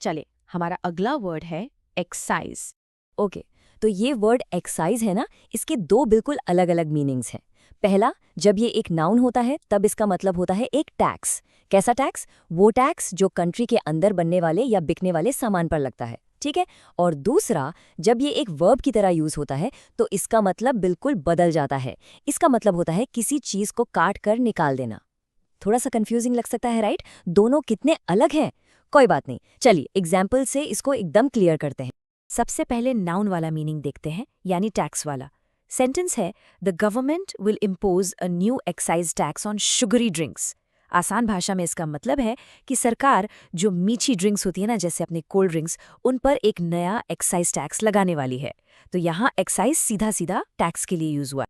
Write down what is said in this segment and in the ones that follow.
चले, हमारा अगला वर्ड है एक्साइज। ओके, तो ये वर्ड एक्साइज है ना, इसके दो बिल्कुल अलग अलग मीनिंग्स हैं। पहला, जब ये एक नाउन होता है तब इसका मतलब होता है एक टैक्स। कैसा टैक्स? वो टैक्स जो कंट्री के अंदर बनने वाले या बिकने वाले सामान पर लगता है, ठीक है। और दूसरा, जब ये एक वर्ब की तरह यूज होता है तो इसका मतलब बिल्कुल बदल जाता है। इसका मतलब होता है किसी चीज को काट कर निकाल देना। थोड़ा सा कंफ्यूजिंग लग सकता है, राइट? दोनों कितने अलग हैं। कोई बात नहीं, चलिए एग्जाम्पल से इसको एकदम क्लियर करते हैं। सबसे पहले नाउन वाला मीनिंग देखते हैं, यानी टैक्स वाला। सेंटेंस है, the government will impose a new excise tax on sugary drinks. आसान भाषा में इसका मतलब है कि सरकार जो मीठी ड्रिंक्स होती है ना, जैसे अपने कोल्ड ड्रिंक्स, उन पर एक नया एक्साइज टैक्स लगाने वाली है। तो यहाँ एक्साइज सीधा सीधा टैक्स के लिए यूज हुआ।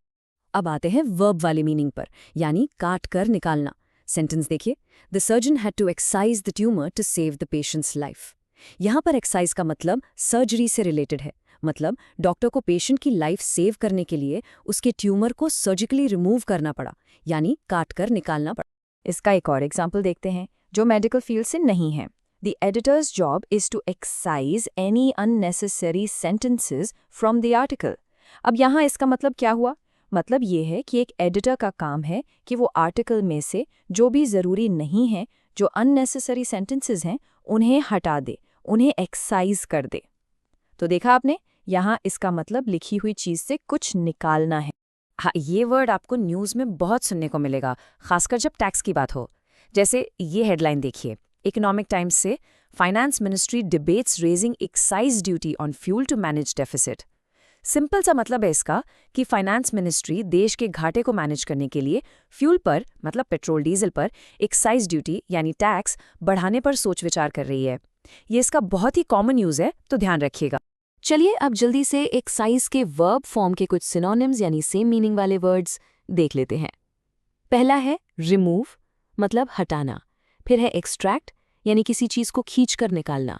अब आते हैं वर्ब वाले मीनिंग पर, यानी काट कर निकालना। सेंटेंस देखिए, the surgeon had to excise the tumour to save the patient's life. यहाँ पर एक्साइज का मतलब सर्जरी से रिलेटेड है। मतलब डॉक्टर को पेशेंट की लाइफ सेव करने के लिए उसके ट्यूमर को सर्जिकली रिमूव करना पड़ा, यानी काट कर निकालना पड़ा। इसका एक और एग्जाम्पल देखते हैं जो मेडिकल फील्ड से नहीं है। The editor's job is to excise any unnecessary sentences from the article. अब यहाँ इसका मतलब क्या हुआ? मतलब ये है कि एक एडिटर का काम है कि वो आर्टिकल में से जो भी ज़रूरी नहीं है, जो अननेसेसरी सेंटेंसेस हैं, उन्हें हटा दे, उन्हें एक्साइज कर दे। तो देखा आपने, यहाँ इसका मतलब लिखी हुई चीज़ से कुछ निकालना है। हाँ, ये वर्ड आपको न्यूज़ में बहुत सुनने को मिलेगा, खासकर जब टैक्स की बात हो। जैसे ये हेडलाइन देखिए, इकोनॉमिक टाइम्स से, finance ministry debates raising excise duty on fuel to manage deficit. Simple सा मतलब है इसका कि फाइनेंस मिनिस्ट्री देश के घाटे को मैनेज करने के लिए फ्यूल पर, मतलब पेट्रोल डीजल पर, एक्साइज ड्यूटी यानी टैक्स बढ़ाने पर सोच विचार कर रही है। ये इसका बहुत ही कॉमन यूज है, तो ध्यान रखिएगा। चलिए अब जल्दी से एक्साइज के वर्ब फॉर्म के कुछ सिनोनिम्स यानी सेम मीनिंग वाले वर्ड्स देख लेते हैं। पहला है रिमूव, मतलब हटाना। फिर है एक्सट्रैक्ट, यानी किसी चीज को खींच कर निकालना।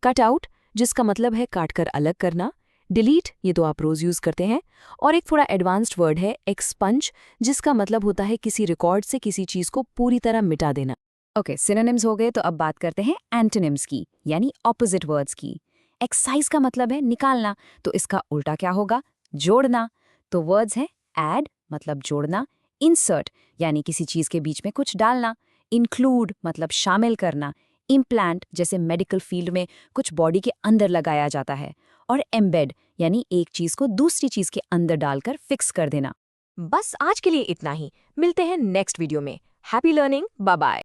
कट आउट, जिसका मतलब है काट कर अलग करना। डिलीट, ये तो आप रोज यूज करते हैं। और एक थोड़ा एडवांस्ड वर्ड है एक्सपंज, जिसका मतलब होता है किसी रिकॉर्ड से किसी चीज को पूरी तरह मिटा देना। ओके, सिनोनिम्स हो गए, तो अब बात करते हैं एंटोनिम्स की, यानी ऑपोजिट वर्ड्स की। एक्साइज का मतलब है निकालना, तो इसका उल्टा क्या होगा? जोड़ना। तो वर्ड्स हैं ऐड, मतलब जोड़ना। इंसर्ट, यानी किसी चीज के बीच में कुछ डालना। इंक्लूड, मतलब शामिल करना। इम्प्लांट, जैसे मेडिकल फील्ड में कुछ बॉडी के अंदर लगाया जाता है। और एम्बेड, यानी एक चीज को दूसरी चीज के अंदर डालकर फिक्स कर देना। बस आज के लिए इतना ही। मिलते हैं नेक्स्ट वीडियो में। Happy learning, bye bye.